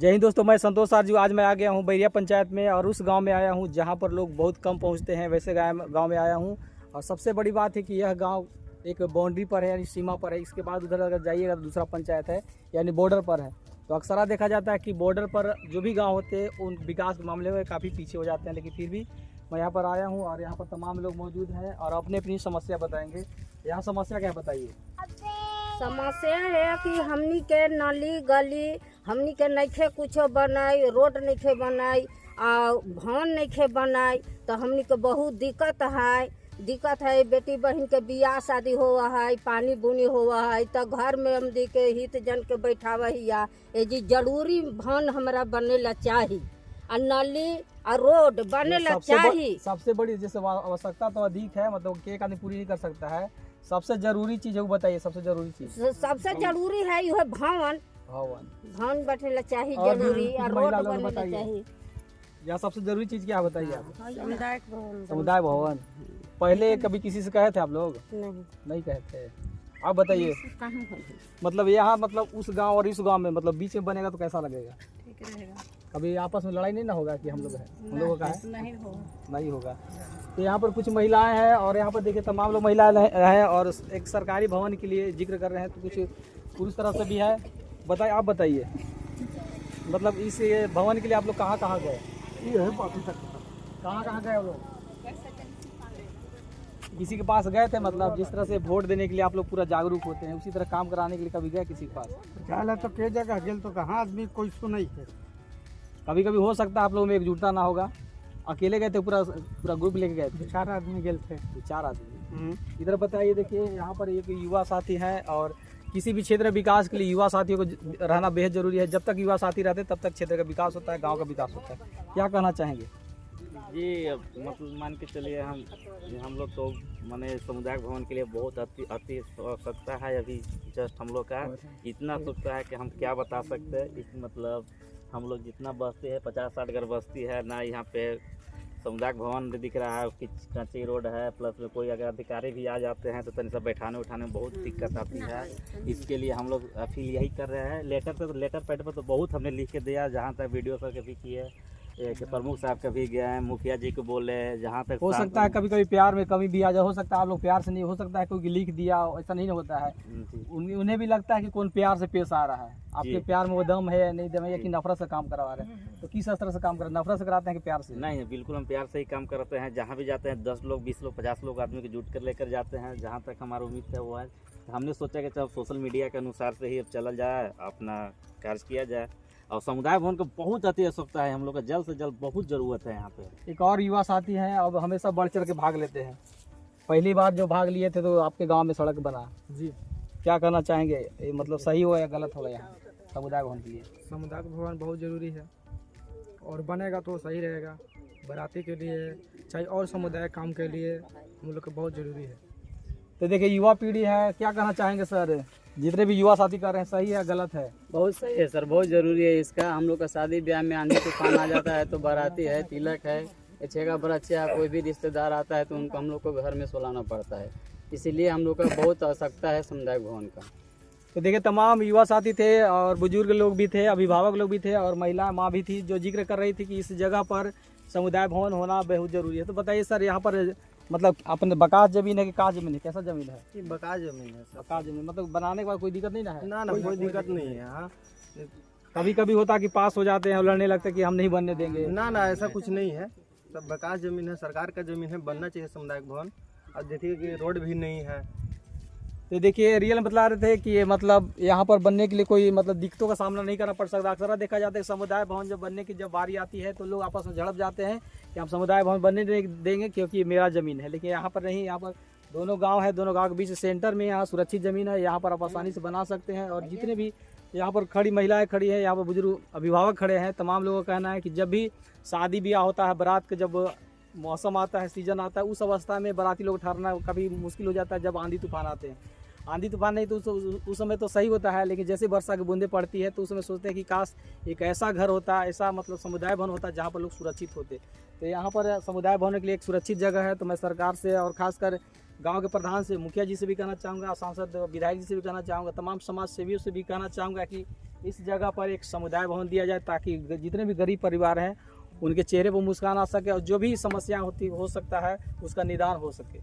जय हिंद दोस्तों, मैं संतोष सारजी। आज मैं आ गया हूँ बैरिया पंचायत में और उस गांव में आया हूँ जहां पर लोग बहुत कम पहुंचते हैं। वैसे गांव में आया हूँ और सबसे बड़ी बात है कि यह गांव एक बाउंड्री पर है, यानी सीमा पर है। इसके बाद उधर अगर जाइएगा तो दूसरा पंचायत है, यानी बॉर्डर पर है। तो अक्सर देखा जाता है कि बॉर्डर पर जो भी गाँव होते हैं उन विकास के मामले में काफ़ी पीछे हो जाते हैं, लेकिन फिर भी मैं यहाँ पर आया हूँ और यहाँ पर तमाम लोग मौजूद हैं और अपनी अपनी समस्या बताएंगे। यहाँ समस्या क्या बताइए? समस्या है कि हमनी के नाली गली हमनी के नइखे कुछो बनाई, रोड नइखे बनाई, भवन नइखे बनाई, तो हमनी के बहुत दिक्कत है। बेटी बहन के बियाह शादी हुआ है, पानी बुनी हुआ है, तो घर में हमनी के हित जन के बैठावा हिया। ये जी जरूरी भवन हमरा बनेला चाहिए और नाली और रोड बनेला चाहिए। सबसे बड़ी जैसे आवश्यकता तो अधिक है, मतलब एक आदमी पूरी नहीं कर सकता है। सबसे जरूरी चीज है वो बताइए। सबसे जरूरी चीज सबसे जरूरी है यह भवन बनेला चाहिए, जरूरी और रोड बनेला चाहिए। या सबसे जरूरी चीज क्या बताइए आप? समुदाय भवन। पहले कभी किसी से कहे थे आप लोग? नहीं कहे थे। आप बताइए, मतलब यहाँ मतलब उस गांव और इस गांव में मतलब बीच में बनेगा तो कैसा लगेगा? ठीक रहेगा। कभी आपस में लड़ाई नहीं ना होगा कि हम लोग हैं, हम लोगों का है? नहीं होगा। तो यहाँ पर कुछ महिलाएं हैं और यहाँ पर देखिए तमाम लोग महिलाएं हैं और एक सरकारी भवन के लिए जिक्र कर रहे हैं, तो कुछ पुरुष तरफ से भी है। आप बताइए, मतलब इस भवन के लिए आप लोग कहाँ गए? कहाँ गए आप लोग? किसी के पास गए थे? मतलब जिस तरह से वोट देने के लिए आप लोग पूरा जागरूक होते हैं, उसी तरह काम कराने के लिए कभी गए किसी के पास? ख्याल है तो कई जगह गेल, तो कहाँ आदमी कोई सुनाई है। कभी कभी हो सकता है आप लोगों में एकजुटता ना होगा। अकेले गए थे? पूरा ग्रुप लेके गए थे? 4 आदमी गेल थे। 4 आदमी। इधर बताइए, देखिए यहाँ पर एक युवा साथी हैं और किसी भी क्षेत्र विकास के लिए युवा साथियों को रहना बेहद जरूरी है। जब तक युवा साथी रहते तब तक क्षेत्र का विकास होता है, गांव का विकास होता है। क्या कहना चाहेंगे? जी, मतलब मान के चलिए हम लोग तो माने समुदाय भवन के लिए बहुत अति आवश्यकता है। अभी जस्ट हम लोग का इतना सोचता है कि हम क्या बता सकते हैं। मतलब हम लोग जितना बस्ती है 50-60 घर बस्ती है ना, यहाँ पे समुदाय भवन दिख रहा है, उसकी कच्ची रोड है, प्लस में कोई अगर अधिकारी भी आ जाते हैं तो तनि सब बैठाने उठाने में बहुत दिक्कत आती है। इसके लिए हम लोग अपील यही कर रहे हैं। लेटर पैड पर तो बहुत हमने लिख के दिया, जहाँ तक वीडियो सर भी किए, प्रमुख साहब कभी गए हैं, मुखिया जी को बोले, जहाँ तक हो सकता है कभी कभी प्यार में कमी भी आ जाए। हो सकता है आप लोग प्यार से नहीं, हो सकता है कोई लिख दिया, ऐसा नहीं होता है। उन्हें भी लगता है कि कौन प्यार से पेश आ रहा है। आपके प्यार में वो दम है नहीं दम है, कि नफरत से काम करवा रहे हैं? तो किस तरह से काम कर रहे हैं? नफरत से कराते हैं कि प्यार से? नहीं, बिल्कुल हम प्यार से ही काम करते हैं। जहाँ भी जाते हैं 10 लोग 20 लोग 50 लोग आदमी को जुट कर लेकर जाते हैं। जहाँ तक हमारा उम्मीद है वो है, हमने सोचा कि चलो सोशल मीडिया के अनुसार से ही अब चला जाए, अपना कार्य किया जाए। और समुदाय भवन को बहुत अति आवश्यकता है, हम लोग का जल्द से जल्द बहुत ज़रूरत है यहाँ पे। एक और युवा साथी हैं, अब हमेशा बढ़ चढ़ के भाग लेते हैं। पहली बार जो भाग लिए थे तो आपके गांव में सड़क बना जी, क्या कहना चाहेंगे? ये मतलब सही हो या गलत होगा यहाँ समुदाय भवन के लिए? समुदाय भवन बहुत ज़रूरी है और बनेगा तो सही रहेगा। बराती के लिए चाहे और समुदाय काम के लिए हम लोग को बहुत ज़रूरी है। तो देखिए युवा पीढ़ी है, क्या कहना चाहेंगे सर? जितने भी युवा साथी कर रहे हैं, सही है गलत है? बहुत सही है सर, बहुत ज़रूरी है इसका। हम लोग का शादी ब्याह में आंधी तूफान आ जाता है तो बाराती है, तिलक है, छेगा बरछिया, कोई भी रिश्तेदार आता है तो उनको हम लोग को घर में सुलाना पड़ता है। इसीलिए हम लोग का बहुत आवश्यकता है समुदाय भवन का। तो देखिए तमाम युवा साथी थे और बुजुर्ग लोग भी थे, अभिभावक लोग भी थे और महिला माँ भी थी, जो जिक्र कर रही थी कि इस जगह पर समुदाय भवन होना बहुत ज़रूरी है। तो बताइए सर, यहाँ पर मतलब अपने बकास जमीन है कि काज जमीन है? कैसा जमीन है? ये बकास जमीन है। बकास जमीन मतलब बनाने के बाद कोई दिक्कत नहीं ना है? ना कोई दिक्कत नहीं है। हाँ, कभी कभी होता कि पास हो जाते हैं और लड़ने लगते कि हम नहीं बनने देंगे। ना ऐसा कुछ नहीं है। सब बकास जमीन है, सरकार का जमीन है, बनना चाहिए समुदाय भवन। अब देखिए कि रोड भी नहीं है। तो देखिए रियल बता रहे थे कि ये मतलब यहाँ पर बनने के लिए कोई मतलब दिक्कतों का सामना नहीं करना पड़ सकता। अक्सर देखा जाता है समुदाय भवन जब बनने की जब बारी आती है तो लोग आपस में झड़प जाते हैं कि हम समुदाय भवन बनने नहीं देंगे क्योंकि मेरा ज़मीन है। लेकिन यहाँ पर नहीं, यहाँ पर दोनों गांव है, दोनों गांव के बीच सेंटर में यहाँ सुरक्षित ज़मीन है। यहाँ पर आप आसानी से बना सकते हैं और जितने भी यहाँ पर खड़ी महिलाएँ खड़ी हैं, यहाँ पर बुजुर्ग अभिभावक खड़े हैं, तमाम लोगों का कहना है कि जब भी शादी ब्याह होता है, बारात का जब मौसम आता है, सीजन आता है, उस अवस्था में बाराती लोग ठहरना कभी मुश्किल हो जाता है। जब आंधी तूफान आते हैं, आंधी तूफान नहीं तो उस समय तो सही होता है, लेकिन जैसे वर्षा की बूंदें पड़ती है तो उस समय सोचते हैं कि काश एक ऐसा घर होता, ऐसा मतलब समुदाय भवन होता जहाँ पर लोग सुरक्षित होते। तो यहाँ पर समुदाय भवन के लिए एक सुरक्षित जगह है। तो मैं सरकार से और खासकर गांव के प्रधान से, मुखिया जी से भी कहना चाहूँगा, सांसद विधायक जी से भी कहना चाहूँगा, तमाम समाज सेवियों से भी कहना चाहूँगा कि इस जगह पर एक समुदाय भवन दिया जाए ताकि जितने भी गरीब परिवार हैं उनके चेहरे पर मुस्कान आ सके और जो भी समस्या हो सकता है उसका निदान हो सके।